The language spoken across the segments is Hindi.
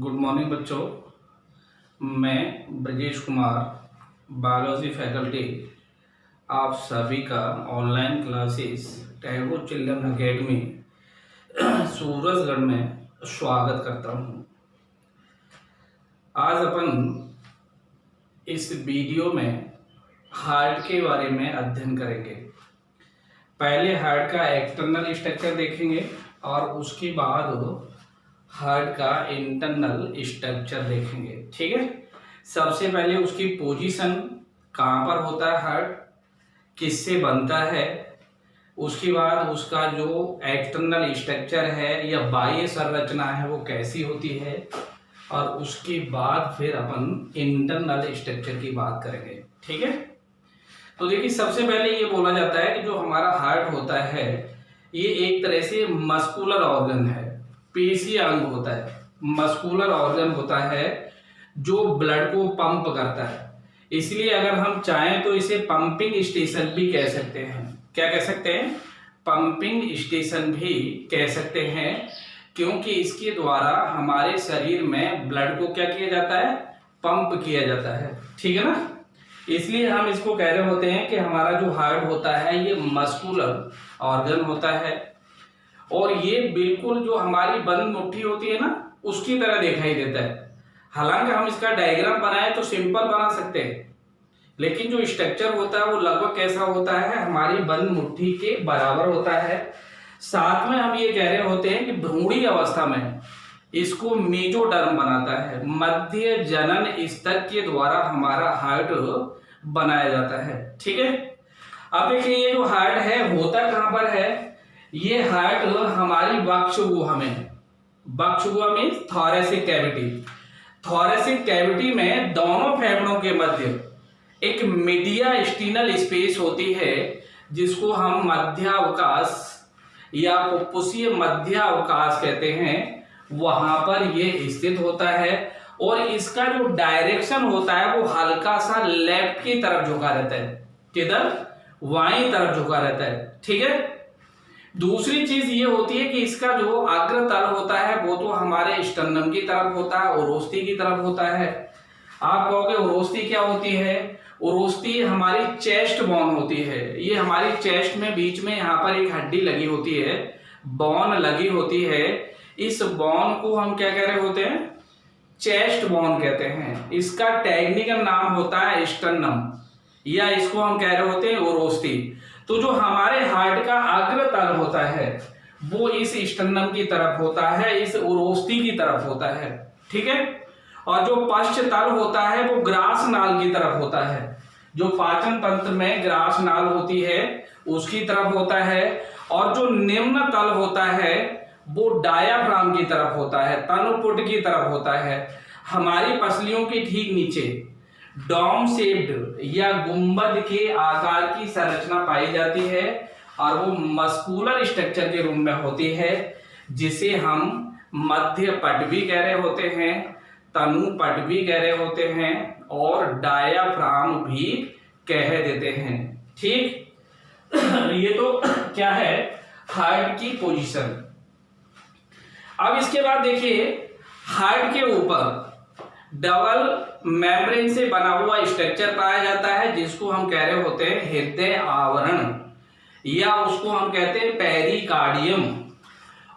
गुड मॉर्निंग बच्चों। मैं ब्रजेश कुमार, बायोलॉजी फैकल्टी, आप सभी का online classes Tagore children academy Surajgarh में स्वागत करता हूँ। आज अपन इस वीडियो में हार्ट के बारे में अध्ययन करेंगे। पहले हार्ट का एक्सटर्नल स्ट्रक्चर देखेंगे और उसके बाद हार्ट का इंटरनल स्ट्रक्चर देखेंगे। ठीक है, सबसे पहले उसकी पोजीशन कहाँ पर होता है, हार्ट किससे बनता है, उसके बाद उसका जो एक्सटर्नल स्ट्रक्चर है या बाह्य संरचना है वो कैसी होती है, और उसके बाद फिर अपन इंटरनल स्ट्रक्चर की बात करेंगे। ठीक है, तो देखिए सबसे पहले ये बोला जाता है कि जो हमारा हार्ट होता है ये एक तरह से मस्कुलर ऑर्गन है, पेशीय अंग होता है, मस्कुलर ऑर्गन होता है जो ब्लड को पंप करता है। इसलिए अगर हम चाहें तो इसे पंपिंग स्टेशन भी कह सकते हैं। क्या कह सकते हैं? पंपिंग स्टेशन भी कह सकते हैं, क्योंकि इसके द्वारा हमारे शरीर में ब्लड को क्या किया जाता है, पंप किया जाता है। ठीक है ना, इसलिए हम इसको कह रहे होते हैं कि हमारा जो हार्ट होता है ये मस्कुलर ऑर्गन होता है, और ये बिल्कुल जो हमारी बंद मुट्ठी होती है ना उसकी तरह दिखाई देता है। हालांकि हम इसका डायग्राम बनाए तो सिंपल बना सकते हैं, लेकिन जो स्ट्रक्चर होता है वो लगभग कैसा होता है, हमारी बंद मुट्ठी के बराबर होता है। साथ में हम ये कह रहे होते हैं कि भ्रूणी अवस्था में इसको मेजोडर्म बनाता है, मध्य जनन स्तर के द्वारा हमारा हार्ट बनाया जाता है। ठीक है, अब देखिए ये जो हार्ट है होता कहां पर है, ये हार्ट हमारी वक्ष गुहा में, वक्ष गुहा में थोरेसिक कैविटी, थोरेसिक कैविटी में दोनों फेफड़ों के मध्य एक मीडियास्टिनल स्पेस होती है जिसको हम मध्यावकाश या फुफ्फुसीय मध्यावकाश कहते हैं, वहां पर ये स्थित होता है। और इसका जो डायरेक्शन होता है वो हल्का सा लेफ्ट की तरफ झुका रहता है, किधर, बाईं तरफ झुका रहता है। ठीक है, दूसरी चीज ये होती है कि इसका जो अग्रतल होता है वो तो हमारे स्टर्नम की तरफ होता है, उरोस्थि की तरफ होता है। आप कहोगे उरोस्थि क्या होती है? उरोस्थि हमारी चेस्ट बोन होती है। ये हमारी चेस्ट में बीच में यहाँ पर एक हड्डी लगी होती है, बोन लगी होती है। इस बोन को हम क्या कह रहे होते हैं, चेस्ट बोन कहते हैं। इसका टेक्निकल नाम होता है स्टर्नम, या इसको हम कह रहे होते हैं उरोस्थि। तो जो हमारे हार्ट का अग्रतल होता है वो इस स्टर्नम की तरफ होता है, इस उरोस्थि की तरफ होता है। ठीक है, और जो पश्च तल होता है वो ग्रास नाल की तरफ होता है, जो पाचन तंत्र में ग्रास नाल होती है उसकी तरफ होता है। और जो निम्न तल होता है वो डायाफ्राम की तरफ होता है, तनुपुट की तरफ होता है। हमारी पसलियों के ठीक नीचे डोम शेप्ड या गुंबद के आकार की संरचना पाई जाती है, और वो मस्कुलर स्ट्रक्चर के रूप में होती है, जिसे हम मध्य पट भी कह रहे होते हैं, तनु पट भी कह रहे होते हैं, और डायाफ्राम भी कह देते हैं। ठीक, ये तो क्या है, हार्ट की पोजीशन। अब इसके बाद देखिए हार्ट के ऊपर डबल मेम्ब्रेन से बना हुआ स्ट्रक्चर पाया जाता है, जिसको हम कह रहे होते हैं हृदय आवरण, या उसको हम कहते हैं पेरिकार्डियम।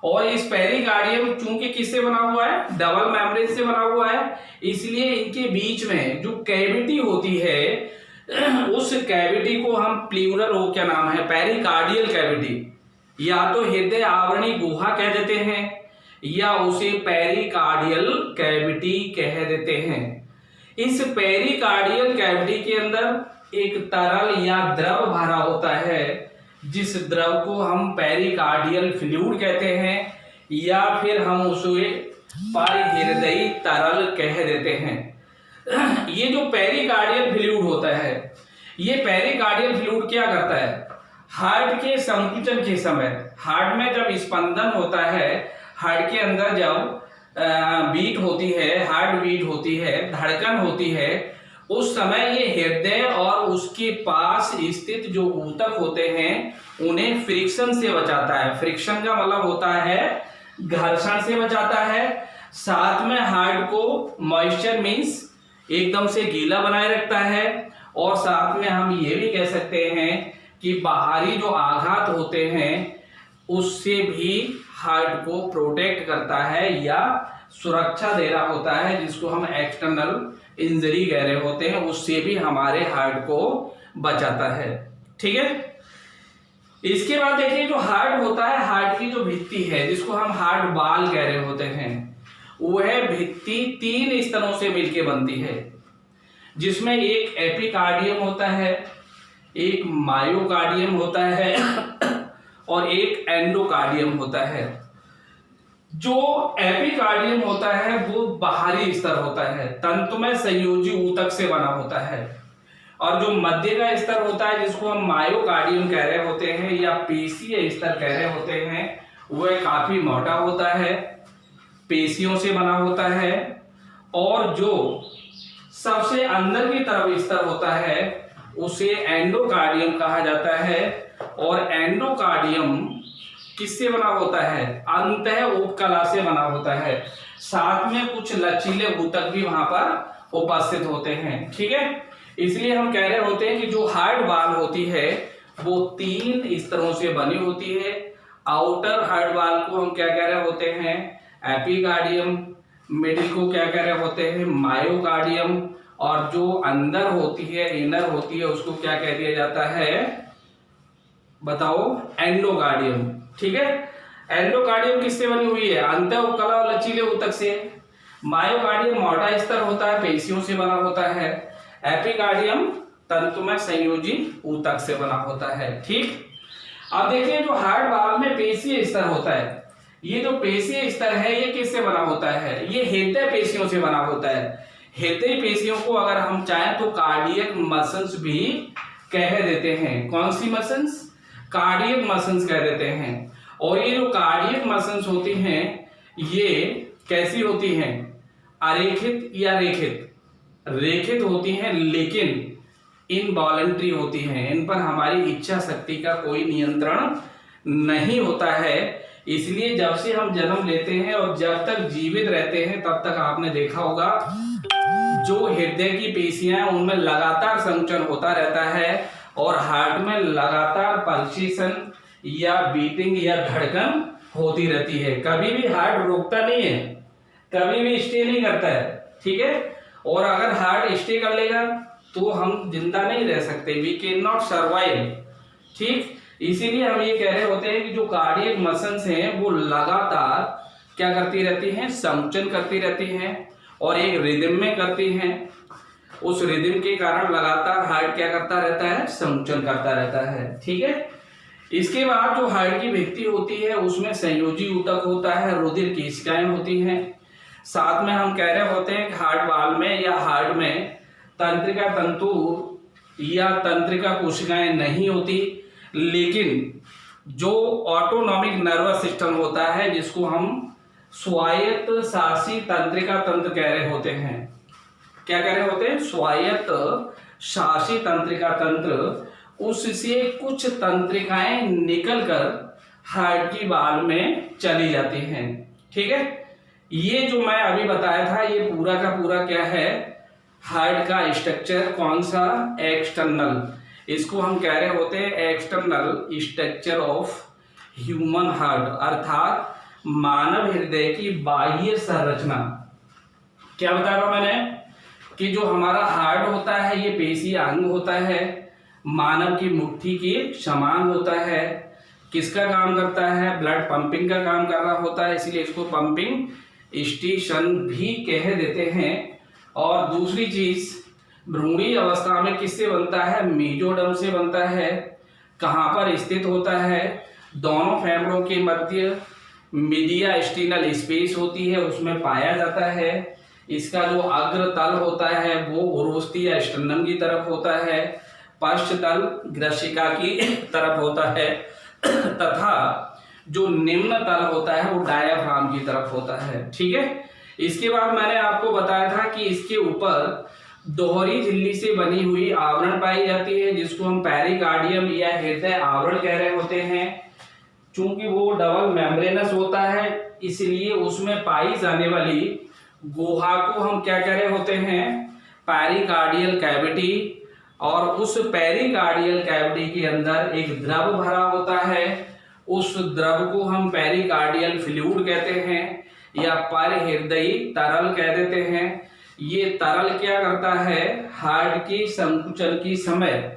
और इस पेरिकार्डियम चूंकि किससे बना हुआ है, डबल मेम्ब्रेन से बना हुआ है, इसलिए इनके बीच में जो कैविटी होती है उस कैविटी को हम प्लूरल हो, क्या नाम है, पेरिकार्डियल कैविटी, या तो हृदय आवरणी गुहा कह देते हैं या उसे पेरिकार्डियल कैविटी कह देते हैं। इस पेरिकार्डियल कैविटी के अंदर एक तरल या द्रव भरा होता है, जिस द्रव को हम पेरिकार्डियल फ्लूइड कहते हैं, या फिर हम उसे परिहृदयी तरल कह देते हैं। ये जो पेरिकार्डियल फ्लूइड होता है, ये पेरिकार्डियल फ्लूइड क्या करता है, हार्ट के संकुचन के समय, हार्ट में जब स्पंदन होता है, हार्ट के अंदर जब बीट होती है, हार्ट बीट होती है, धड़कन होती है, उस समय ये हृदय और उसके पास स्थित जो ऊतक होते हैं उन्हें फ्रिक्शन से बचाता है। फ्रिक्शन का मतलब होता है घर्षण से बचाता है। साथ में हार्ट को मॉइस्चर मीन्स एकदम से गीला बनाए रखता है, और साथ में हम ये भी कह सकते हैं कि बाहरी जो आघात होते हैं उससे भी हार्ट को प्रोटेक्ट करता है या सुरक्षा दे रहा होता है, जिसको हम एक्सटर्नल इंजरी कह रहे होते हैं, उससे भी हमारे हार्ट को बचाता है। ठीक है, इसके बाद देखिए जो हार्ट होता है, हार्ट की जो भित्ति है जिसको हम हार्ट वाल कह रहे होते हैं, वह भित्ति 3 स्तरों से मिलकर बनती है, जिसमें एक एपिकार्डियम होता है, एक मायोकार्डियम होता है और एक एंडोकार्डियम होता है। जो एपिकार्डियम होता है वो बाहरी स्तर होता है, तंतु में संयोजी ऊतक से बना होता है, और जो मध्य का स्तर होता है जिसको हम मायोकार्डियम कह रहे होते हैं या पेशीय स्तर कह रहे होते हैं, वह काफी मोटा होता है, पेशियों से बना होता है। और जो सबसे अंदर की तरफ स्तर होता है उसे एंडोकार्डियम कहा जाता है, और एंडोकार्डियम किससे बना होता है? अंतः उपकला से बना होता है, साथ में कुछ लचीले ऊतक भी वहां पर उपस्थित होते हैं। ठीक है, इसलिए हम कह रहे होते हैं कि जो हार्ट वाल होती है वो 3 स्तरों से बनी होती है। आउटर हार्ट वाल को हम क्या कह रहे होते हैं? एपिकार्डियम। मिडिल को क्या कह रहे होते हैं? मायोकार्डियम। और जो अंदर होती है, इनर होती है, उसको क्या कह दिया जाता है? बताओ, एंडोकार्डियम। ठीक है, एंडोकार्डियम किससे बनी हुई है? अंतः उपकला और लचीले ऊतक से। मायोकार्डियम मोटा स्तर होता है, पेशियों से बना होता है। एपिकार्डियम तंतु में संयोजी ऊतक से बना होता है। ठीक, अब देखिए जो हार्ट वाल में पेशीय स्तर होता है, ये जो पेशीय स्तर है ये किससे बना होता है? ये हृदय पेशियों से बना होता है। हृदय पेशियों को अगर हम चाहें तो कार्डियक मसल्स भी कह देते हैं। कौन सी मसल्स? कार्डियक मसल्स कह देते हैं। और ये जो कार्डियक मसल्स होती हैं ये कैसी होती हैं? अरेखित या रेखित? रेखित होती हैं, लेकिन इनवॉलंटरी होती हैं। इन पर हमारी इच्छा शक्ति का कोई नियंत्रण नहीं होता है। इसलिए जब से हम जन्म लेते हैं और जब तक जीवित रहते हैं तब तक आपने देखा होगा जो हृदय की पेशियां हैं उनमें लगातार संकुचन होता रहता है और हार्ट में लगातार पल्सेशन या बीटिंग या धड़कन होती रहती है। कभी भी हार्ट रुकता नहीं है, कभी भी स्टे नहीं करता है। ठीक है, और अगर हार्ट स्टे कर लेगा तो हम जिंदा नहीं रह सकते, वी कैन नॉट सर्वाइव। ठीक, इसीलिए हम ये कह रहे होते हैं कि जो कार्डियक मसल्स हैं वो लगातार क्या करती रहती हैं? संकुचन करती रहती हैं और एक रिदम में करती हैं। उस रिदम के कारण लगातार हार्ट क्या करता रहता है? संकुचन करता रहता है। ठीक है, इसके बाद जो हार्ट की भित्ति होती है उसमें संयोजी ऊतक होता है, रुधिर केशिकाएं होती हैं। साथ में हम कह रहे होते हैं कि हार्ट वाल में या हार्ट में तंत्रिका तंतु या तंत्रिका कोशिकाएं नहीं होती, लेकिन जो ऑटोनॉमिक नर्वस सिस्टम होता है जिसको हम स्वायत्त शासी तंत्रिका तंत्र कह रहे होते हैं। क्या कह रहे होते हैं? स्वायत्त शासी तंत्रिका तंत्र। उससे कुछ तंत्रिकाएं निकलकर हार्ट की वाल में चली जाती हैं। ठीक है, ये जो मैं अभी बताया था ये पूरा का पूरा क्या है? हार्ट का स्ट्रक्चर। कौन सा? एक्सटर्नल। इसको हम कह रहे होते हैं external structure of human heart, अर्थात मानव हृदय की बाह्य संरचना। क्या बता रहा हूं मैंने? कि जो हमारा हार्ट होता है ये पेशीय अंग होता है, मानव की मुट्ठी के समान होता है। किसका काम करता है? ब्लड पंपिंग का काम कर रहा होता है, इसलिए इसको पंपिंग स्टेशन भी कह देते हैं। और दूसरी चीज, भ्रूणीय अवस्था में किससे बनता है? मेसोडर्म से बनता है। कहाँ पर स्थित होता है? दोनों फेफड़ों के मध्य मीडियास्टिनल स्पेस होती है, उसमें पाया जाता है। इसका जो अग्र तल होता है वो उरोस्थी या स्टर्नम की तरफ होता है, पश्च तल ग्रसिका की तरफ होता है, तथा जो निम्न तल होता है वो डायाफ्राम की तरफ होता है। ठीक है, इसके बाद मैंने आपको बताया था कि इसके ऊपर दोहरी झिल्ली से बनी हुई आवरण पाई जाती है जिसको हम पेरिकार्डियम या हृदय आवरण कह रहे होते हैं। चूंकि वो डबल मेम्ब्रेनस होता है, इसलिए उसमें पाई जाने वाली गुहा को हम क्या कह रहे होते हैं, पेरिकार्डियल कैविटी। और उस पेरिकार्डियल कैविटी के अंदर एक द्रव भरा होता है, उस द्रव को हम पेरिकार्डियल फ्लूइड कहते हैं या परहृदयी तरल कह देते हैं। ये तरल क्या करता है, हार्ट की संकुचन की समय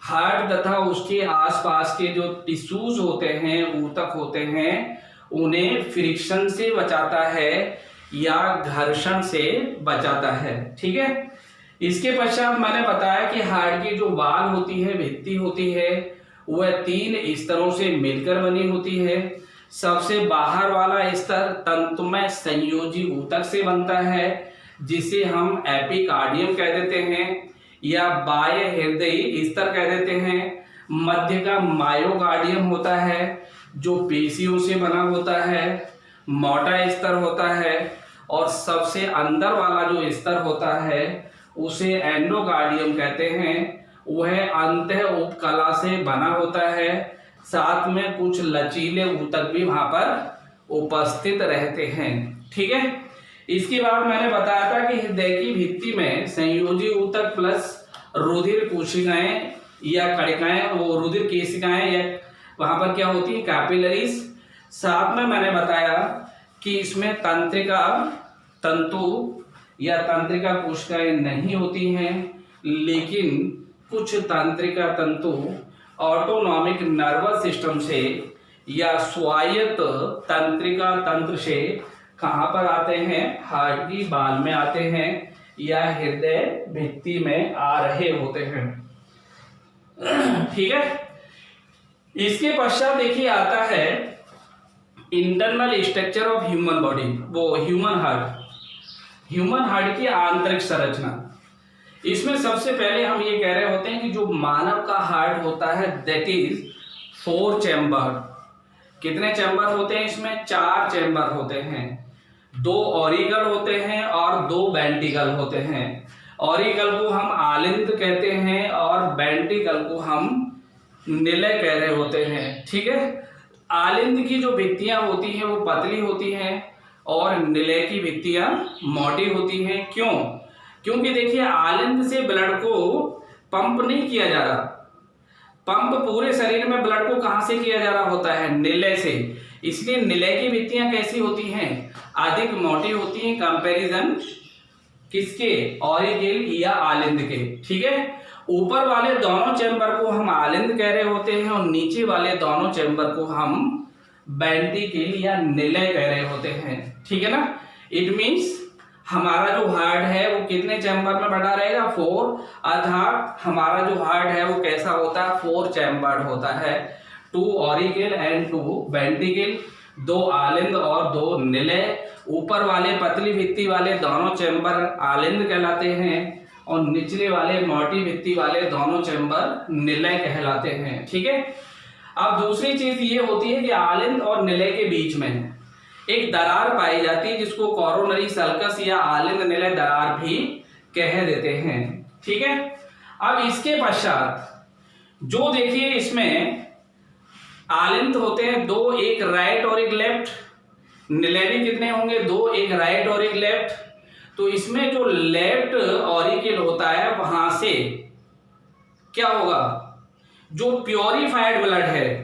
हार्ट तथा उसके आसपास के जो टिश्यूज होते हैं, ऊतक होते हैं, उन्हें फ्रिक्शन से बचाता है या घर्षण से बचाता है। ठीक है। इसके पश्चात मैंने बताया कि हार्ट की जो वाल होती है, भित्ति होती है, वह 3 स्तरों से मिलकर बनी होती है। सबसे बाहर वाला स्तर तंतुमय संयोजी ऊतक से बनता है, जिसे हम एपिकार्डियम कह देते हैं या बाह्य हृदयी स्तर कह देते हैं। मध्य का मायोकार्डियम होता है जो पेशियों से बना होता है, मोटा स्तर होता है। और सबसे अंदर वाला जो स्तर होता है उसे एंडोकार्डियम कहते हैं, वह अंतः उपकला से बना होता है। साथ में कुछ लचीले ऊतक भी वहां पर उपस्थित रहते हैं। ठीक है। इसके बाद मैंने बताया था कि हृदय की भित्ति में संयोजी ऊतक प्लस रुधिर कोशिकाएं या कणिकाएं, वो रुधिर केशिकाएं या वहां पर क्या होती है, कैपिलरीज। साथ में मैंने बताया कि इसमें तंत्रिका तंतु या तंत्रिका कोशिकाएं नहीं होती हैं, लेकिन कुछ तंत्रिका तंतु ऑटोनॉमिक नर्वस सिस्टम से या स्वायत्त तंत्रिका तंत्र से कहां पर आते हैं, हार्ट की बाल में आते हैं या हृदय भित्ति में आ रहे होते हैं। ठीक है। इसके पश्चात देखिए आता है internal structure of human body, वो ह्यूमन हार्ट की आंतरिक संरचना। इसमें सबसे पहले हम ये कह रहे होते हैं कि जो मानव का हार्ट होता है दैट इज 4 चैम्बर। कितने चैम्बर होते हैं इसमें, 4 चैम्बर होते हैं। 2 ऑरिकल होते हैं और 2 वेंट्रिकल होते हैं। ऑरिकल को हम आलिंद कहते हैं और वेंट्रिकल को हम निलय कह रहे होते हैं। ठीक है। आलिंद की जो भित्तियां होती हैं वो पतली होती हैं और निलय की भित्तियां मोटी होती हैं। क्यों? क्योंकि देखिए आलिंद से ब्लड को पंप नहीं किया जा रहा। पंप पूरे शरीर में ब्लड को कहां से किया जा रहा होता है, निलय से। इसलिए निलय की भित्तियां कैसी होती हैं, अधिक मोटी होती हैं कंपैरिजन किसके, ऑरिकल या आलिंद के। ठीक है। ऊपर वाले दोनों चैम्बर को हम आलिंद कह रहे होते हैं और नीचे वाले दोनों चैम्बर को हम वेंट्रिकल या निलय कह रहे होते हैं। ठीक है ना। इट मीन्स हमारा जो हार्ट है वो कितने चैम्बर में बना रहेगा, 4। अर्थात हमारा जो हार्ट है वो कैसा होता है, 4 चैम्बर्ड होता है। 2 ऑरिकल एंड 2 वेंट्रिकल, 2 आलिंद और 2 निलय। ऊपर वाले पतली भित्ति वाले दोनों चैम्बर आलिंद कहलाते हैं और निचले वाले मोटी भित्ति वाले दोनों चैम्बर निलय कहलाते हैं। ठीक है। अब दूसरी चीज ये होती है कि आलिंद और निलय के बीच में एक दरार पाई जाती है जिसको कोरोनरी सल्कस या आलिंद निलय दरार भी कह देते हैं। ठीक है। अब इसके पश्चात जो देखिए इसमें आलिंद होते हैं 2, एक राइट और एक लेफ्ट। निलय भी कितने होंगे, 2, एक राइट और एक लेफ्ट। तो इसमें जो लेफ्ट ऑरिकल होता है वहां से क्या होगा, जो प्योरीफाइड ब्लड है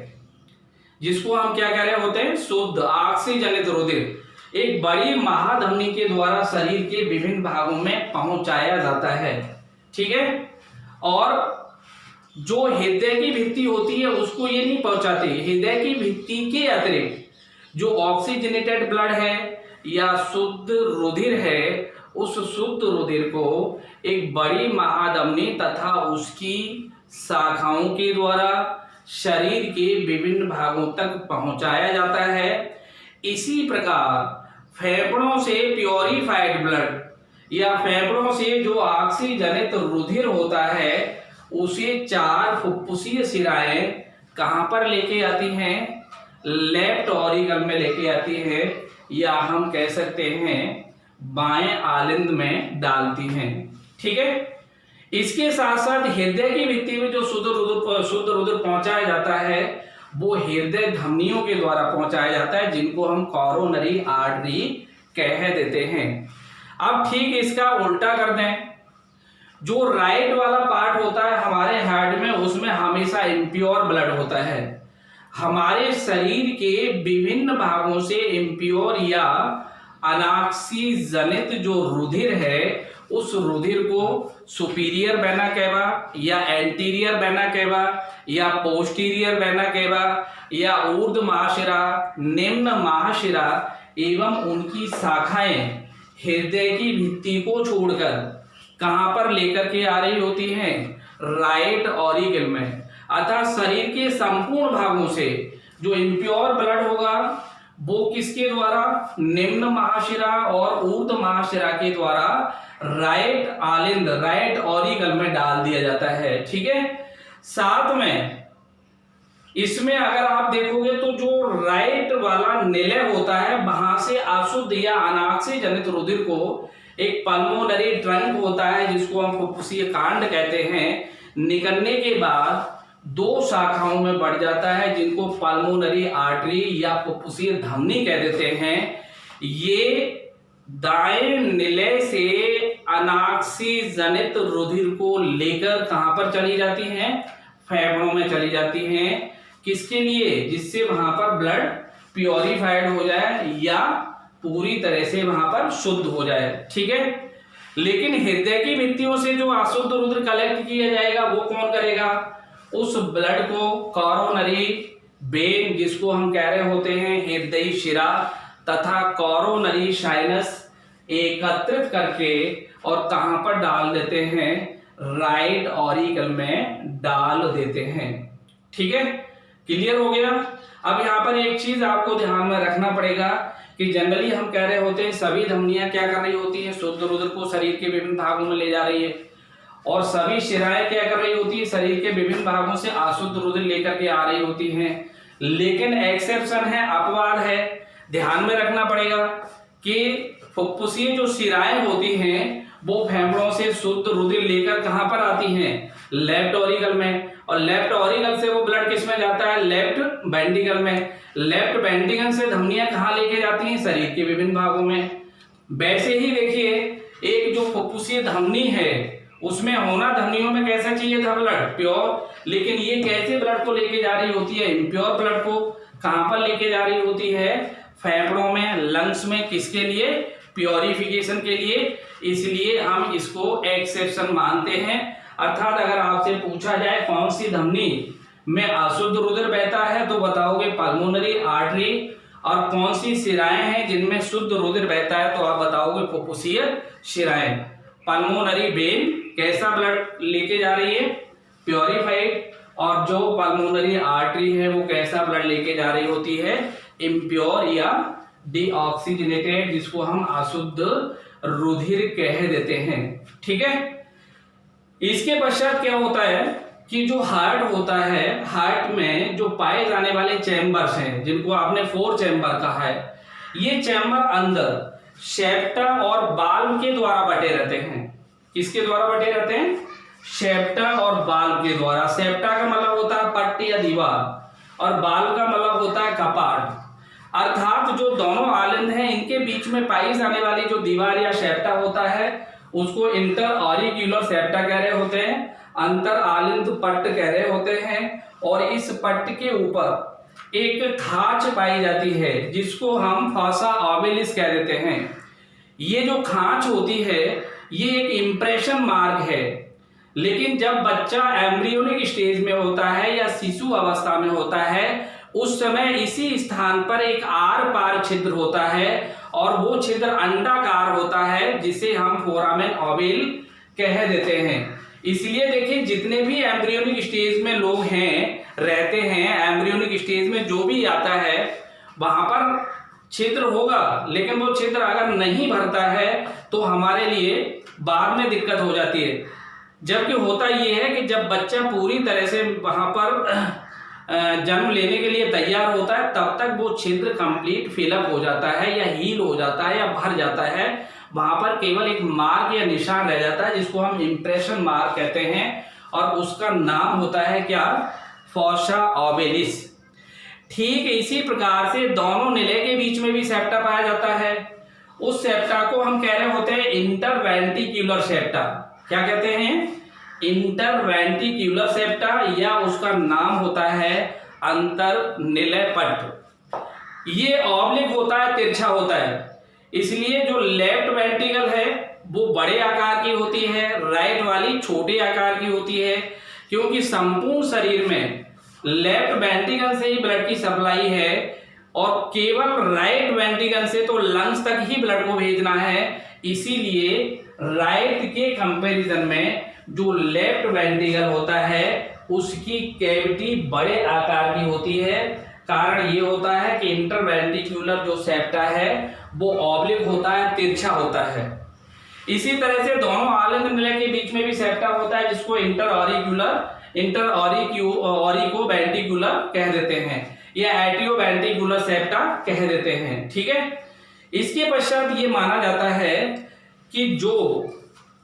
जिसको हम क्या कह रहे होते हैं, शुद्ध ऑक्सीजनित रुधिर, एक बड़ी महाधमनी के द्वारा शरीर के विभिन्न भागों में पहुंचाया जाता है। ठीक है। और जो हृदय की भित्ति होती है उसको ये नहीं पहुंचाती। हृदय की भित्ति के अतिरिक्त जो ऑक्सीजनेटेड ब्लड है या शुद्ध रुधिर है, उस शुद्ध रुधिर को एक बड़ी महाधमनी तथा उसकी शाखाओं के द्वारा शरीर के विभिन्न भागों तक पहुंचाया जाता है। इसी प्रकार फेफड़ों से प्योरीफाइड ब्लड या फेफड़ों से जो ऑक्सीजनित रुधिर होता है उसे 4 फुफ्फुसीय शिराएं कहां पर लेके आती हैं, लेफ्ट ऑरिकल में लेके आती है या हम कह सकते हैं बाएं आलिंद में डालती हैं। ठीक है। इसके साथ साथ हृदय की भित्ति में जो शुद्ध रुधिर पहुंचाया जाता है वो हृदय धमनियों के द्वारा पहुंचाया जाता है, जिनको हम कॉरोनरी आर्टरी कह देते हैं। अब ठीक इसका उल्टा कर दें, जो राइट वाला पार्ट होता है हमारे हार्ट में, उसमें हमेशा इम्प्योर ब्लड होता है। हमारे शरीर के विभिन्न भागों से इम्प्योर या अनाक्सीजनित जो रुधिर है, उस रुधिर को सुपीरियर वेना केवा या एंटीरियर वेना केवा या पोस्टीरियर वेना केवा या ऊर्ध्व महाशिरा, निम्न महाशिरा एवं उनकी शाखाएं हृदय की भित्ति को छोड़कर कहां पर लेकर के आ रही होती हैं? राइट ऑरिकल में। अतः शरीर के संपूर्ण भागों से जो इम्प्योर ब्लड होगा वो किसके द्वारा? निम्न महाशिरा और ऊर्ध्व महाशिरा के द्वारा राइट आलिंद, राइट ऑरिकल में डाल दिया जाता है। ठीक है। साथ में इसमें अगर आप देखोगे तो जो राइट वाला निलय होता है, वहां से अशुद्ध या अनाक्सी जनित रुधिर को एक पल्मोनरी ट्रंक होता है, जिसको हम फुफ्फुसीय कांड कहते हैं, निकलने के बाद दो शाखाओं में बढ़ जाता है, जिनको पल्मोनरी आर्टरी या फुफ्फुसीय धमनी कह देते हैं। ये दाएं निलय से अनाक्सी जनित रुधिर को लेकर कहां पर चली जाती हैं? फेफड़ों में चली जाती हैं। किसके लिए? जिससे वहां पर ब्लड प्योरीफाइड हो जाए या पूरी तरह से वहां पर शुद्ध हो जाए। ठीक है। लेकिन हृदय की भित्तियों से जो अशुद्ध रुधिर कलेक्ट किया जाएगा वो कौन करेगा? उस ब्लड को कॉरोनरी वेन, जिसको हम कह रहे होते हैं हृदयी शिरा, तथा कॉरोनरी साइनस एकत्रित करके और कहां पर डाल देते हैं? राइट ऑरिकल में डाल देते हैं। ठीक है। क्लियर हो गया। अब यहाँ पर एक चीज आपको ध्यान में रखना पड़ेगा कि जनरली हम कह रहे होते हैं सभी धमनियां क्या कर रही होती हैं? शुद्ध रुधिर को शरीर के विभिन्न भागों में ले जा रही है, और सभी शिराएं क्या कर रही होती है? शरीर के विभिन्न भागों से अशुद्ध रुधिर लेकर के आ रही होती हैं। लेकिन एक्सेप्शन है, अपवाद है, ध्यान में रखना पड़ेगा कि फुफ्फुसीय जो शिराएं होती हैं वो फेफड़ों से शुद्ध रुधिर लेकर कहां पर आती हैं? लेफ्ट ऑरिकल में, और लेफ्ट ऑरिकल से वो ब्लड किस में जाता है? लेफ्ट वेंट्रिकल में। लेफ्ट वेंट्रिकल से धमनियां कहां लेके जाती हैं? शरीर के विभिन्न भागों में। वैसे ही देखिए, एक जो फुफ्फुसीय धमनी है उसमें होना धमनियों में कैसा चाहिए था? Blood pure. लेकिन ये कैसे ब्लड को लेके जा रही होती है? इम्प्योर ब्लड को कहां पर लेके जा रही होती है? फेफड़ों में, लंग्स में। किसके लिए? प्योरिफिकेशन के लिए। इसलिए हम इसको एक्सेप्शन मानते हैं। अर्थात अगर आपसे पूछा जाए कौन सी धमनी में अशुद्ध रुधिर बहता है, तो बताओगे पल्मोनरी आर्टरी, और कौन सी शिराएं हैं जिनमें शुद्ध रुधिर बहता है, तो आप बताओगे फुफ्फुसीय शिराएं। पल्मोनरी वेन कैसा ब्लड लेके जा रही है? प्योरीफाइड। और जो पल्मोनरी आर्टरी है वो कैसा ब्लड लेके जा रही होती है? इम्प्योर या डीऑक्सीजनेटेड, जिसको हम अशुद्ध रुधिर कह देते हैं। ठीक है। इसके पश्चात क्या होता है कि जो हार्ट होता है, हार्ट में जो पाए जाने वाले चैम्बर्स हैं, जिनको आपने 4 चैम्बर कहा है, ये चैम्बर अंदर सेप्टा और बाल्व के द्वारा बटे रहते हैं। किसके द्वारा बटे रहते हैं? सेप्टा और बाल्व के द्वारा। सेप्टा का मतलब होता है पट्टी या दीवार, और बाल्व का मतलब होता है कपाट। अर्थात जो दोनों आलिंद हैं, इनके बीच में पाई जाने वाली जो दीवार या सेप्टा होता है, उसको इंटर ऑरिक्यूलर सेप्टा कह रहे होते हैं, अंतर आलिंद पट्ट कह रहे होते हैं। और इस पट्ट के ऊपर एक खांच पाई जाती है, जिसको हम फॉसा ओवेलिस कह देते हैं। ये जो खांच होती है, ये एक इंप्रेशन मार्क है। लेकिन जब बच्चा एम्ब्रियोनिक स्टेज में होता है या शिशु अवस्था में होता है, उस समय इसी स्थान पर एक आर पार छिद्र होता है, और वो छिद्र अंडाकार होता है, जिसे हम फोरामेन ओवल कह देते हैं। इसलिए देखिए, जितने भी एम्ब्रियोनिक स्टेज में लोग हैं, रहते हैं, एम्ब्रियोनिक स्टेज में जो भी आता है वहां पर छिद्र होगा, लेकिन वो छिद्र अगर नहीं भरता है तो हमारे लिए बाद में दिक्कत हो जाती है। जबकि होता ये है कि जब बच्चा पूरी तरह से वहां पर जन्म लेने के लिए तैयार होता है, तब तक वो छिद्र कंप्लीट फिलअप हो जाता है या हील हो जाता है या भर जाता है। वहां पर केवल एक मार्क या निशान रह जाता है, जिसको हम इंप्रेशन मार्क कहते हैं, और उसका नाम होता है क्या? Fossa ovalis. ठीक इसी प्रकार से दोनों निले के बीच में भी सेप्टा पाया जाता है। उस सेप्टा को हम कह रहे होते हैं इंटरवेंट्रिक्युलर सेप्टा। क्या कहते हैं? इंटरवेंट्रिक्युलर सेप्टा, या उसका नाम होता है अंतर निलय पट। ये ऑब्लिक होता है, तिरछा होता है, इसलिए जो लेफ्ट वेंट्रिकल है वो बड़े आकार की होती है, राइट वाली छोटे आकार की होती है, क्योंकि संपूर्ण शरीर में लेफ्ट वेंट्रिकल से ही ब्लड की सप्लाई है और केवल राइट वेंट्रिकल से तो लंग्स तक ही ब्लड को भेजना है। इसीलिए राइट के कंपैरिजन में जो लेफ्ट वेंट्रिकल होता है उसकी कैविटी बड़े आकार की होती है। कारण ये होता है कि इंटरवेंट्रिक्युलर जो सेप्टा है वो ऑब्लिक होता है, तिरछा होता है। इसी तरह से दोनों आलंद निलय के बीच में भी सेप्टा होता है, जिसको ऑरिको वेंट्रिकुलर कह देते हैं या एटियो वेंट्रिकुलर सेप्टा कह देते हैं। ठीक है। इसके पश्चात ये माना जाता है कि जो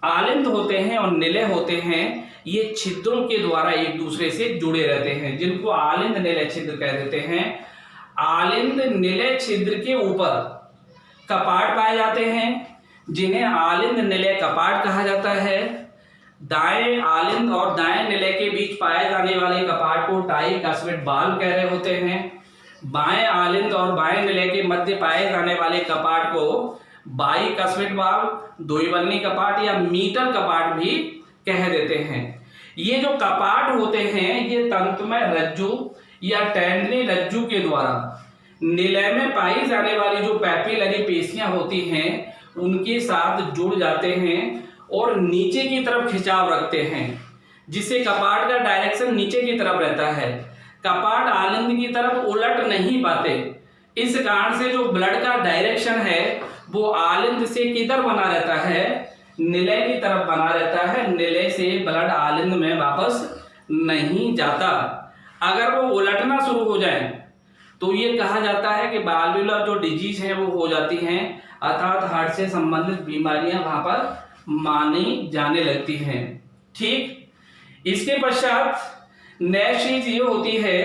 आलिंद होते हैं और निलय होते हैं ये छिद्रों के द्वारा एक दूसरे से जुड़े रहते हैं, जिनको आलिंद निलय छिद्र कह देते हैं। आलिंद निलय छिद्र के ऊपर कपाट पाए जाते हैं, जिन्हें आलिंद निलय कपाट कहा जाता है। दाएं आलिंद और दाएं निलय के बीच पाए जाने वाले कपाट को ट्राइकस्मिड वाल्व कह रहे होते हैं। बाएं आलिंद और बाएं निलय के मध्य पाए जाने वाले कपाट को बाइकस्मिड वाल्व, द्विबलनी कपाट या मीटर कपाट भी कह देते हैं। ये जो कपाट होते हैं ये तंतुमय रज्जु या टेंडनी रज्जु के द्वारा निलय में पाई जाने वाली जो पैपिलरी पेशियां होती हैं उनके साथ जुड़ जाते हैं और नीचे की तरफ खिंचाव रखते हैं, जिससे कपाट का डायरेक्शन नीचे की तरफ रहता है। कपाट आलिंद की तरफ उलट नहीं पाते। इस कारण से जो ब्लड का डायरेक्शन है वो आलिंद से किधर बना रहता है? निलय की तरफ बना रहता है। निलय से ब्लड आलिंद में वापस नहीं जाता। अगर वो उलटना शुरू हो जाए तो ये कहा जाता है कि वाल्वुलर जो डिजीज है वो हो जाती हैं, अर्थात हार्ट से संबंधित बीमारियां वहां पर मानी जाने लगती हैं। ठीक। इसके पश्चात नेक्स्ट चीज ये होती है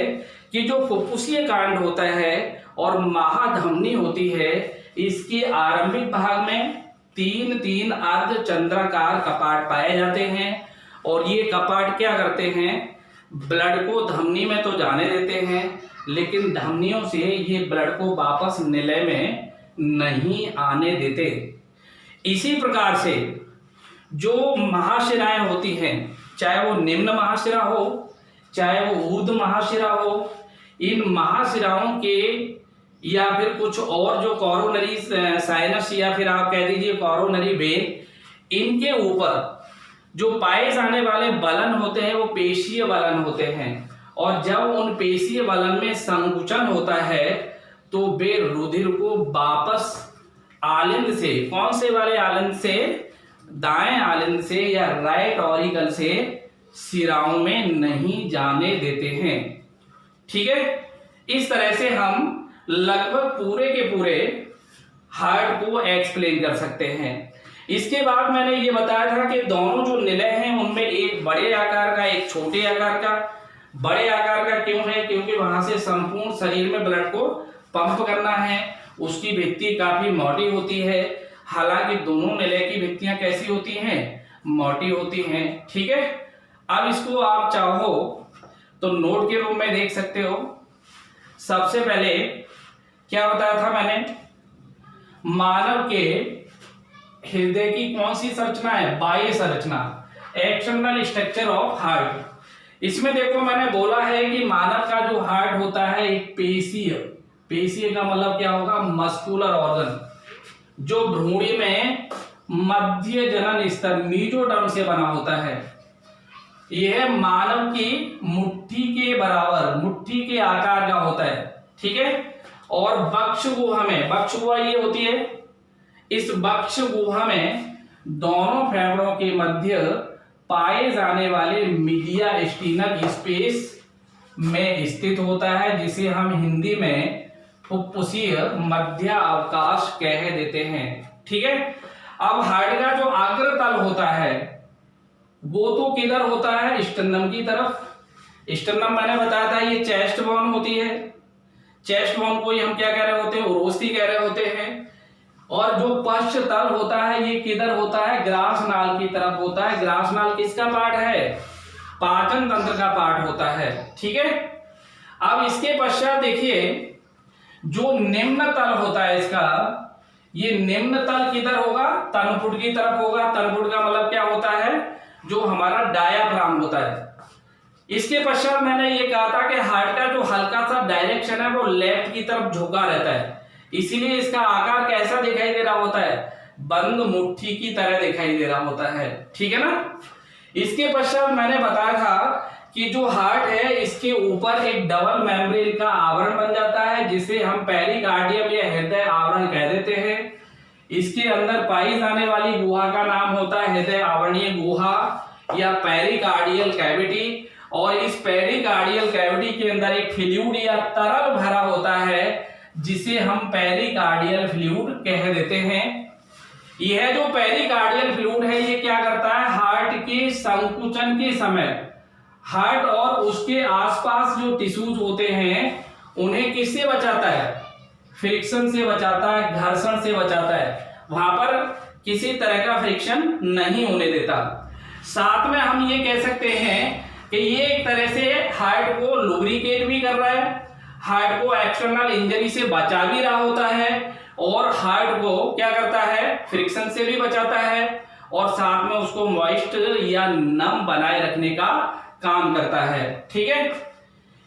कि जो फुफ्फुसीय कांड होता है और महाधमनी होती है, इसके आरंभिक भाग में तीन अर्ध चंद्राकार कपाट पाए जाते हैं और ये कपाट क्या करते हैं? ब्लड को धमनी में तो जाने देते हैं, लेकिन धमनियों से ये ब्लड को वापस निलय में नहीं आने देते। इसी प्रकार से जो महाशिराएं होती हैं, चाहे वो निम्न महाशिरा हो चाहे वो ऊर्ध्व महाशिरा हो, इन महाशिराओं के या फिर कुछ और जो कोरोनरी साइनस या फिर आप कह दीजिए कोरोनरी वेन, इनके ऊपर जो पाए जाने वाले बलन होते हैं वो पेशीय बलन होते हैं। और जब उन पेशीय बलन में संकुचन होता है तो वे रुधिर को वापस आलिंद से, कौन से वाले आलिंद से? दाएं आलिंद से या राइट ऑरिकल से शिराओं में नहीं जाने देते हैं। ठीक है। इस तरह से हम लगभग पूरे के पूरे हार्ट को एक्सप्लेन कर सकते हैं। इसके बाद मैंने ये बताया था कि दोनों जो निलय हैं उनमें एक बड़े आकार का एक छोटे आकार का। बड़े आकार का क्यों है? क्योंकि वहां से संपूर्ण शरीर में ब्लड को पंप करना है। उसकी भित्ति काफी मोटी होती है, हालांकि दोनों निलय की भित्तियां कैसी होती हैं? मोटी होती हैं। ठीक है। अब इसको आप चाहो तो नोट के रूप में देख सकते हो। सबसे पहले क्या बताया था मैंने? मानव के हृदय की कौन सी संरचना है? बाह्य संरचना, एक्सटर्नल स्ट्रक्चर ऑफ हार्ट। इसमें देखो मैंने बोला है कि मानव का जो हार्ट होता है एक पेशीय, पेशीय का मतलब क्या होगा? मस्कुलर ऑर्गन, जो भ्रूण में मध्य जनन स्तर मीजोडर्म से बना होता है। यह मानव की मुट्ठी के बराबर, मुट्ठी के आकार का होता है। ठीक है। और वक्ष गुहा में, वक्ष गुहा ये होती है, इस वक्ष गुहा में दोनों फेफड़ों के मध्य पाए जाने वाले मीडिया स्टीनल स्पेस में स्थित होता है, जिसे हम हिंदी में फुफ्फुसीय मध्य अवकाश कह देते हैं। ठीक है। अब हार्ट का जो अग्रतल होता है वो तो किधर होता है? स्टर्नम की तरफ। स्टर्नम मैंने बताया था ये चेस्ट बोन होती है। चेस्ट बोन को ही हम क्या कह रहे होते हैं, उरोस्थी कह रहे होते हैं। और जो पश्च तल होता है ये किधर होता है, ग्रासनाल की तरफ होता है। ग्रासनाल किसका पार्ट है, पाचन तंत्र का पार्ट होता है, ठीक है। अब इसके पश्चात देखिए जो निम्न तल होता है इसका, ये निम्न तल किधर होगा, तनपुट की तरफ होगा। तनपुट का मतलब क्या होता है, जो हमारा डायाफ्राम होता है। इसके पश्चात मैंने ये कहा था कि हार्ट का जो हल्का सा डायरेक्शन है वो लेफ्ट की तरफ झुका रहता है, इसीलिए इसका आकार कैसा दिखाई दे रहा होता है, बंद मुट्ठी की तरह दिखाई दे रहा होता है, ठीक है ना। इसके पश्चात मैंने बताया था कि जो हार्ट है इसके ऊपर एक डबल मेम्ब्रेन का आवरण बन जाता है, जिसे हम पेरिकार्डियम या हृदय आवरण कह देते हैं। इसके अंदर पाई जाने वाली गुहा का नाम होता है हृदय आवरणीय गुहा या पेरिकार्डियल कैविटी। और इस पेरिकार्डियल कैविटी के अंदर एक फ्लूइड या तरल भरा होता है, जिसे हम पेरिकार्डियल फ्लूइड कह देते हैं। यह जो पेरिकार्डियल फ्लूइड है ये क्या करता है, हार्ट के संकुचन के समय हार्ट और उसके आसपास जो टिश्यूज होते हैं उन्हें किससे बचाता है, फ्रिक्शन से बचाता है, घर्षण से बचाता है। वहां पर किसी तरह का फ्रिक्शन नहीं होने देता। साथ में हम ये कह सकते हैं कि ये एक तरह से हार्ट को लुब्रिकेट भी कर रहा है, हार्ट को एक्सटर्नल इंजरी से बचा भी रहा होता है, और हार्ट को क्या करता है, फ्रिक्शन से भी बचाता है, और साथ में उसको मॉइस्ट या नम बनाए रखने का काम करता है, ठीक है।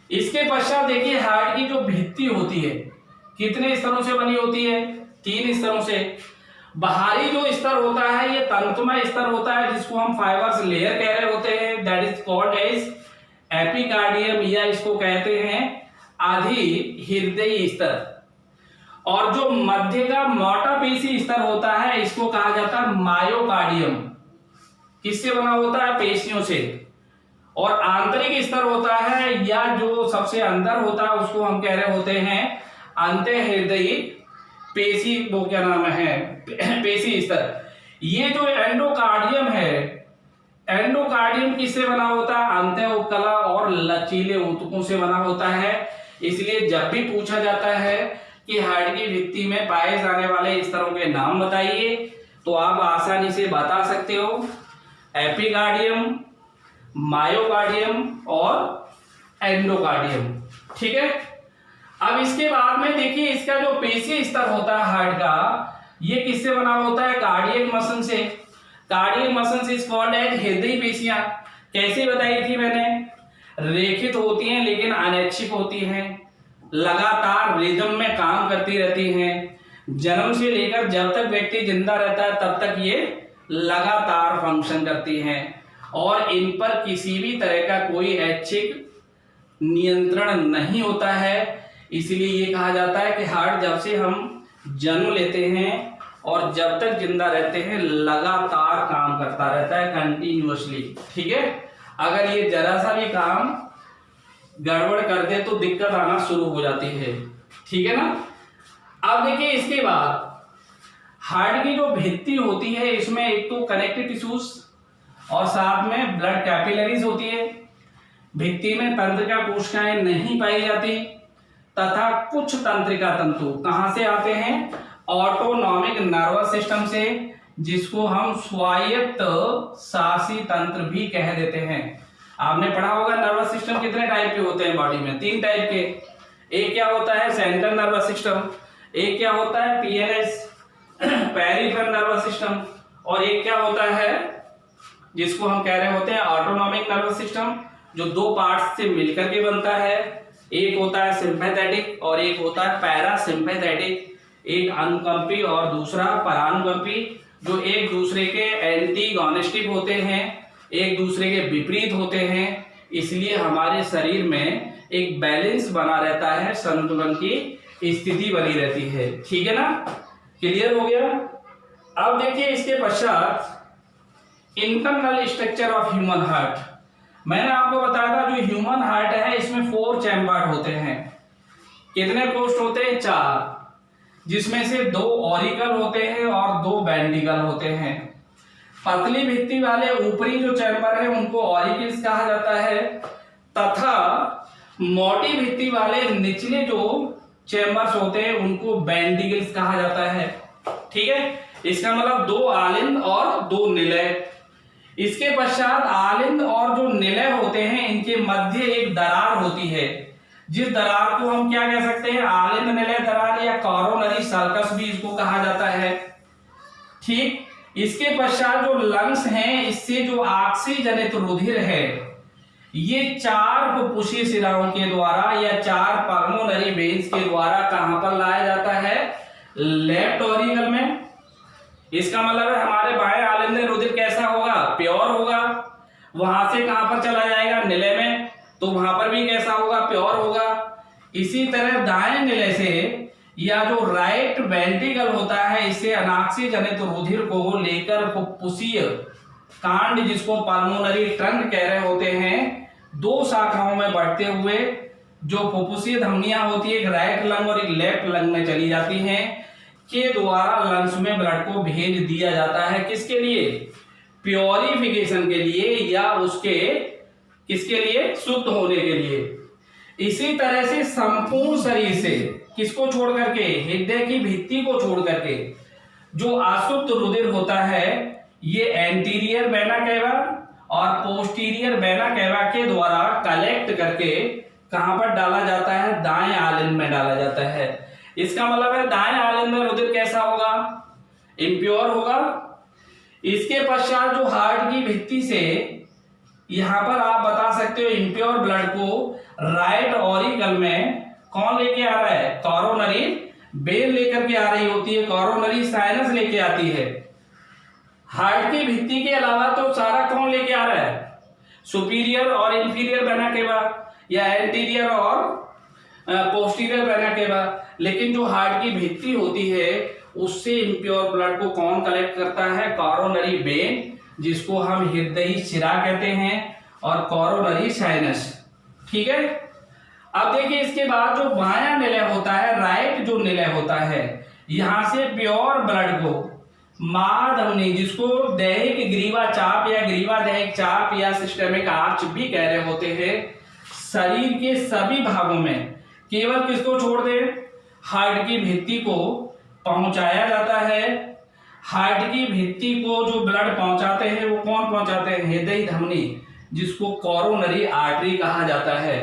इसके पश्चात देखिए हार्ट की जो भित्ति होती है कितने स्तरों से बनी होती है, 3 स्तरों से। बाहरी जो स्तर होता है ये तंतुमय स्तर होता है, जिसको हम फाइबर्स लेयर कह रहे होते हैं, that is called as epicardium, या इसको कहते हैं आधि हृदय स्तर। और जो मध्य का मोटा पेशी स्तर होता है इसको कहा जाता है मायोकार्डियम। किससे बना होता है, पेशियों से। और आंतरिक स्तर होता है या जो सबसे अंदर होता है उसको हम कह रहे होते हैं अंतःहृदयी पेशी, वो क्या नाम है, पेशी स्तर। ये जो एंडोकार्डियम है, एंडोकार्डियम किससे बना होता है, अंतः उपकला और लचीले ऊतकों से बना होता है। इसलिए जब भी पूछा जाता है कि हार्ट की भित्ति में पाए जाने वाले स्तरों के नाम बताइए, तो आप आसानी से बता सकते हो एपिकार्डियम, मायोकार्डियम और एंडोकार्डियम, ठीक है। अब इसके बाद में देखिए इसका जो पेशी स्तर होता है हार्ट का, ये किससे बना होता है, कार्डियक मसल से। Cardiac muscle is called as हृदय पेशियां। कैसे बताई थी मैंने, रेखित होती हैं लेकिन अनैच्छिक होती हैं, लगातार रिदम में काम करती रहती हैं। जन्म से लेकर जब तक व्यक्ति जिंदा रहता है तब तक ये लगातार फंक्शन करती हैं, और इन पर किसी भी तरह का कोई ऐच्छिक नियंत्रण नहीं होता है। इसलिए ये कहा जाता है कि हार्ट जब से हम जन्म लेते हैं और जब तक जिंदा रहते हैं लगातार काम करता रहता है, कंटिन्यूअसली, ठीक है। अगर ये जरा सा भी काम गड़बड़ कर दे तो दिक्कत आना शुरू हो जाती है, ठीक है ना। अब देखिए इसके बाद हार्ट की जो भित्ति होती है इसमें एक तो कनेक्टिव टिश्यूज और साथ में ब्लड कैपिलरीज होती है। भित्ति में तंत्रिका कोशिकाएं नहीं पाई जाती, तथा कुछ तंत्रिका तंतु कहां से आते हैं, ऑटोनॉमिक नर्वस सिस्टम से, जिसको हम स्वायत्त शासी तंत्र भी कह देते हैं। आपने पढ़ा होगा नर्वस सिस्टम कितने टाइप के होते हैं बॉडी में, 3 टाइप के। एक क्या होता है सेंट्रल नर्वस सिस्टम, एक क्या होता है पीएनएस पेरिफेरल नर्वस सिस्टम, और एक क्या होता है जिसको हम कह रहे होते हैं ऑटोनॉमिक नर्वस सिस्टम, जो 2 पार्ट्स से मिलकर के बनता है। एक होता है सिंपैथेटिक और एक होता है पैरासिम्पैथेटिक। एक अनुकंपी और दूसरा परानुकंपी, जो एक दूसरे के एंटीगोनिस्टिक होते हैं, एक दूसरे के विपरीत होते हैं। इसलिए हमारे शरीर में एक बैलेंस बना रहता है, संतुलन की स्थिति बनी रहती है, ठीक है ना। क्लियर हो गया। अब देखिए इसके पश्चात internal structure of human heart. मैंने आपको बताया था जो ह्यूमन हार्ट है इसमें 4 चैम्बर होते हैं। कितने पोस्ट होते हैं, 4, जिसमें से 2 ऑरिकल होते हैं और 2 वेंट्रिकल होते हैं। पतली भित्ति वाले ऊपरी जो चैम्बर है उनको ऑरिकल्स कहा जाता है, तथा मोटी भित्ति वाले निचले जो चैम्बर्स होते हैं उनको वेंट्रिकल्स कहा जाता है। ठीक है, इसका मतलब 2 आलिंद और 2 निलय। इसके पश्चात आलिंद और जो निलय होते हैं इनके मध्य एक दरार होती है, जिस दरार को हम क्या कह सकते हैं, आलिंद निलय दरार या कोरोनरी सल्कस भी इसको कहा जाता है। ठीक, इसके पश्चात जो लंग्स हैं, इससे जो ऑक्सीजनित रुधिर है ये 4 फुफ्फुसीय शिराओं के द्वारा या 4 पल्मोनरी वेन्स के द्वारा कहां पर लाया जाता है, लेफ्ट ऑरिकल में। इसका मतलब है हमारे बाएं आलिंद में रुधिर कैसा होगा, प्योर होगा। वहां से कहां पर चला जाएगा, निलय में, तो वहां पर भी कैसा होगा, प्योर होगा। इसी तरह दाएं निलय से या जो राइट वेंट्रिकल होता है, इससे अनॉक्सीजनित रुधिर को लेकर फुफ्फुसीय कांड, जिसको पल्मोनरी ट्रंक कह रहे होते हैं, 2 शाखाओं में बढ़ते हुए जो फुफ्फुसीय धमनियां होती है, एक राइट लंग और एक लेफ्ट लंग में चली जाती हैं, के द्वारा लंग्स में ब्लड को भेज दिया जाता है। किसके लिए, प्योरिफिकेशन के लिए या उसके किसके लिए, शुद्ध होने के लिए। इसी तरह से संपूर्ण शरीर से किसको छोड़ करके, हृदय की भित्ति को छोड़ करके जो अशुद्ध रुधिर होता है ये एंटीरियर वेना कैवा और पोस्टीरियर वेना कैवा के द्वारा कलेक्ट करके कहां पर डाला जाता है, दाएं आलिंद में डाला जाता है। इसका मतलब है दाएं आलिंद में रुधिर कैसा होगा, इम्प्योर होगा। इसके पश्चात जो हार्ट की भित्ति से यहां पर आप बता सकते हो इम्प्योर ब्लड को राइट ऑरिकल में कौन लेके आ रहा है, कोरोनरी वेन लेकर के आ रही होती है, कोरोनरी साइनस लेके आती है। हार्ट की भित्ति के अलावा तो सारा कौन लेके आ रहा है, सुपीरियर और इंफीरियर वेना केवा या एंटीरियर और पोस्टीरियर वेना केवा। लेकिन जो हार्ट की भित्ति होती है उससे इम्प्योर ब्लड को कौन कलेक्ट करता है, कोरोनरी वेन, जिसको हम हृदयी शिरा कहते हैं, और कोरोनरी साइनस। ठीक है, अब देखिए इसके बाद जो बायां निलय होता है, राइट जो निलय होता है, यहां से प्योर ब्लड को महाधमनी, जिसको दैहिक ग्रीवा चाप या ग्रीवा दैहिक चाप या सिस्टमिक आर्च भी कह रहे होते हैं, शरीर के सभी भागों में केवल किसको छोड़ दे, हार्ट की भित्ति को पहुंचाया जाता है। हार्ट की भित्ति को जो ब्लड पहुंचाते हैं वो कौन पहुंचाते हैं, हृदय धमनी, जिसको कोरोनरी आर्टरी कहा जाता है।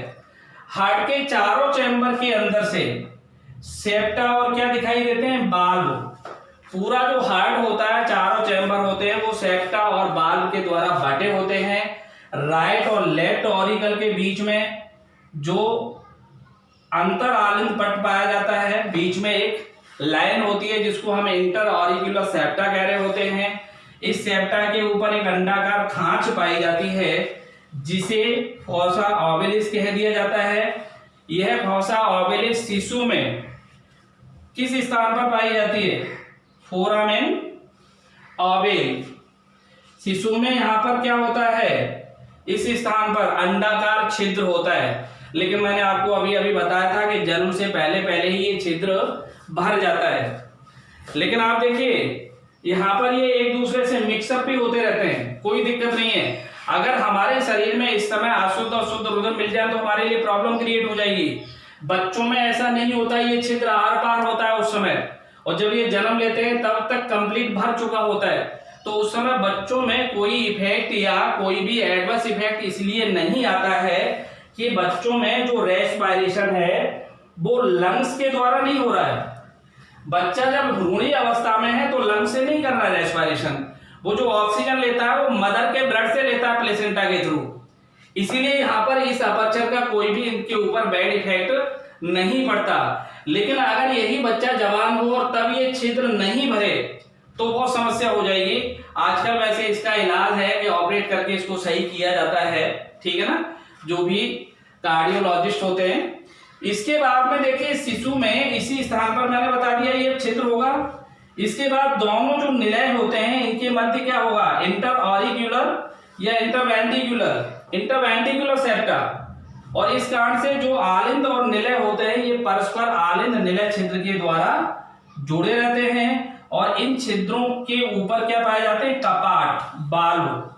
हार्ट के चारों चैम्बर के अंदर से सेप्टा और क्या दिखाई देते हैं, बाल्ब। पूरा जो हार्ट होता है, चारों चैम्बर होते हैं, वो सेप्टा और बाल्ब के द्वारा बटे होते हैं। राइट और लेफ्ट ऑरिकल के बीच में जो अंतर आलिंद पट पाया जाता है, बीच में एक लाइन होती है जिसको हम इंटर ऑरिकुलर सेप्टा कह रहे होते हैं। इस सेप्टा के ऊपर एक अंडाकार खांच पाई जाती है जिसे फॉसा ओवलिस कह दिया जाता है। यह फॉसा ओवलिस शिशु में किस स्थान पर पाई जाती है, फोरामेन ओवल। शिशु में यहां पर क्या होता है, इस स्थान पर अंडाकार छिद्र होता है। लेकिन मैंने आपको अभी अभी बताया था कि जन्म से पहले ही ये छिद्र भर जाता है। लेकिन आप देखिए यहाँ पर ये एक दूसरे से मिक्सअप भी होते रहते हैं, कोई दिक्कत नहीं है। अगर हमारे शरीर में इस समय अशुद्ध और शुद्ध रुधिर मिल जाए तो हमारे लिए प्रॉब्लम क्रिएट हो जाएगी। बच्चों में ऐसा नहीं होता, ये छिद्र आर पार होता है उस समय, और जब ये जन्म लेते हैं तब तक कंप्लीट भर चुका होता है। तो उस समय बच्चों में कोई इफेक्ट या कोई भी एडवर्स इफेक्ट इसलिए नहीं आता है कि बच्चों में जो रेस्पिरेशन है वो लंग्स के द्वारा नहीं हो रहा है। बच्चा जब भ्रूणी अवस्था में है तो लंग्स से नहीं कर रहा है रेस्पिरेशन, वो जो ऑक्सीजन लेता है वो मदर के ब्लड से लेता है प्लेसेंटा के थ्रू। इसीलिए यहाँ पर इस अपर्चर का कोई भी इनके ऊपर बैड इफेक्ट नहीं पड़ता। लेकिन अगर यही बच्चा जवान हो और तब ये छिद्र नहीं भरे तो बहुत समस्या हो जाएगी। आजकल वैसे इसका इलाज है कि ऑपरेट करके इसको सही किया जाता है, ठीक है ना, जो भी कार्डियोलॉजिस्ट होते हैं। इसके बाद में देखिए शिशु में इसी स्थान पर मैंने बता दिया ये छिद्र होगा। इसके बाद दोनों जो निलय होते हैं इनके मध्य क्या होगा, इंटर ऑरिक्यूलर या इंटरवेंट्रिकुलर सेप्टा। और इस कारण से जो आलिंद और निलय होते हैं ये परस्पर आलिंद निलय छिद्र के द्वारा जुड़े रहते हैं। और इन छिद्रों के ऊपर क्या पाए जाते हैं, कपाट, बाल्ब,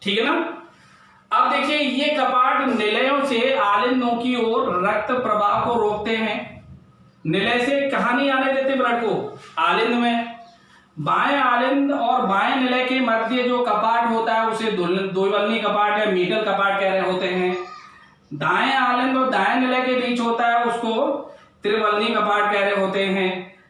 ठीक है ना। अब देखिए ये कपाट निलयों से आलिंदों की ओर रक्त प्रवाह को रोकते हैं। निलय से कहाँ नहीं आने देते ब्लड को? आलिंद में। बाएं आलिंद और बाएं निलय के मध्य जो कपाट होता है उसे द्विवल्नी कपाट या मीटल कपाट कह रहे होते हैं। दाएं आलिंद और दाएं निलय के बीच होता है उसको त्रिवल्नी कपाट कह रहे होते हैं।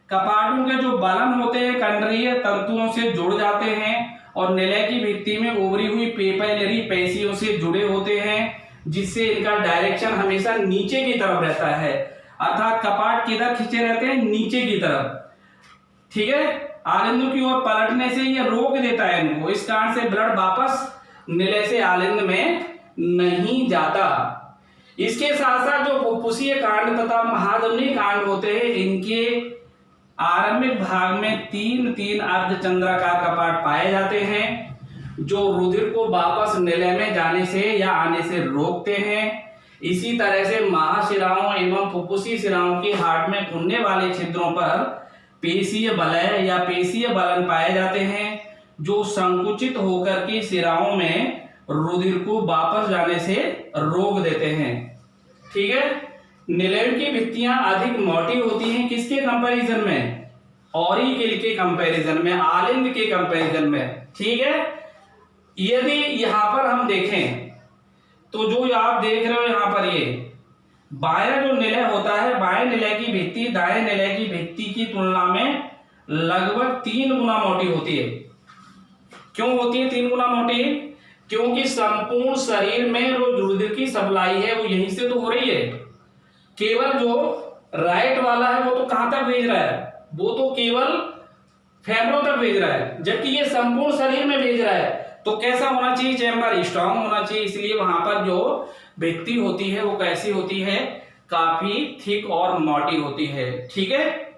कपाटों के जो बलन होते हैं कंडरीय तंतुओं से जुड़ जाते हैं और निलय की भित्ति में उभरी हुई पेपिलरी पेशियों से जुड़े होते हैं, जिससे इनका डायरेक्शन हमेशा नीचे की तरफ रहता है। अर्थात कपाट किधर खींचे रहते हैं? नीचे की तरफ। ठीक है, आलिंद की ओर पलटने से ये रोक देता है इनको, इस कारण से ब्लड वापस निलय से आलिंद में नहीं जाता। इसके साथ साथ जो फुफ्फुसीय कांड तथा महाधमनी कांड होते हैं, इनके आरंभिक भाग में तीन तीन अर्धचंद्राकार कपाट पाए जाते हैं, जो रुधिर को वापस निलय में जाने से या आने से रोकते हैं। इसी तरह से महाशिराओं एवं फुफ्फुसी शिराओं की हार्ट में खुलने वाले छिद्रों पर पेशीय वलय या पेशीय बलन पाए जाते हैं, जो संकुचित होकर के शिराओं में रुधिर को वापस जाने से रोक देते हैं। ठीक है, निलय की भित्तियां अधिक मोटी होती हैं किसके कंपैरिजन में? ऑरिकिल के कंपैरिजन में, आलिंद के कंपैरिजन में। ठीक है, यदि यहां पर हम देखें तो जो आप देख रहे हो यहां पर ये बायां जो निलय होता है, बाएं निलय की भित्ति दाएं निलय की भित्ति की तुलना में लगभग 3 गुना मोटी होती है। क्यों होती है 3 गुना मोटी? क्योंकि संपूर्ण शरीर में जो रुधिर की सप्लाई है वो यहीं से तो हो रही है। केवल जो राइट वाला है वो तो कहां तक भेज रहा है? वो तो केवल फेफड़ों तक भेज रहा है, जबकि ये संपूर्ण शरीर में भेज रहा है। तो कैसा होना चाहिए? चैम्बर स्ट्रांग होना चाहिए। इसलिए वहां पर जो भित्ति होती है वो कैसी होती है? काफी थिक और मोटी होती है। ठीक है।